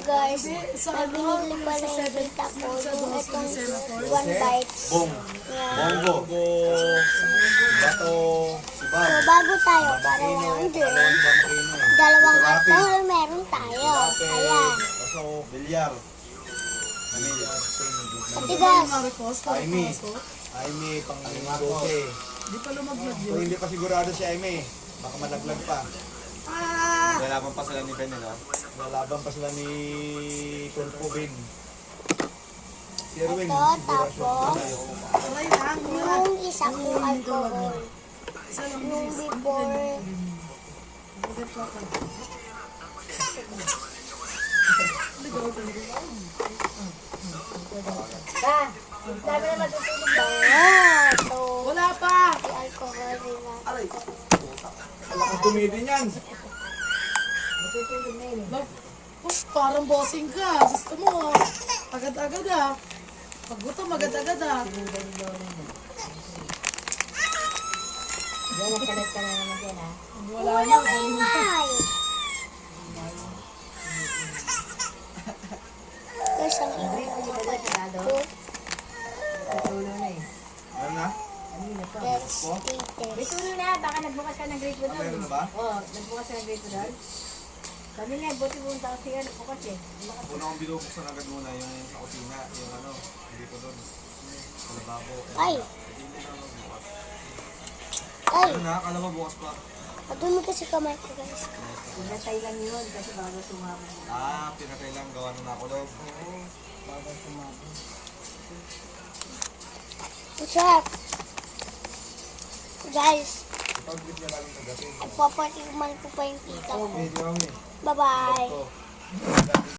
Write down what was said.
guys, nabinili pa na yung tita ko yung itong 1 bites. Yan. Bongo. Bato. Si Bob. So, bago tayo, para round dalawang alcohol meron tayo. Ayan. Kaso, bilyar. Atigas. Aimee, pang 12. Di pa lumaglag Kung hindi pa sigurado si Aimee, baka malaglag pa. Lalaban pa sila ni Ben, no? Lalaban pa sila ni Kulpubin. Si Erwin, Ito, tapos, Aray lang. yung isa kong alcohol. Yung before, bango. So, Wala pa. yung alcohol nila. Wala tumidin yan. Parang bossing ka. Gusto mo. Agad-agad ah. Pag gutom, agad-agad ah. Wala na. Ay! Guys, ang ingay ko. Ano na? Let's eat this. Tuloy na, baka nagbukas ka ng grade mo doon. Meron na ba? Oo, nagbukas ka ng grade mo doon. Sabi nga, buti punta kasi yan, bukas eh. Una kong binubuksan agad muna yung sa kusina, yung ano, hindi ko doon. Sa lababo. Ay! Ay! Ano na, akala mo bukas pa. Madumi kasi kamay ko, guys. Pinatay lang yun kasi bago sumama. Pinatay lang, gawa na nakulog. Ang sarap. Guys, Ipag-grip niya lagi kagatin. ipapatikman ko pa yung tita ko. Okay, di ba, Ami? Bye-bye. Ito.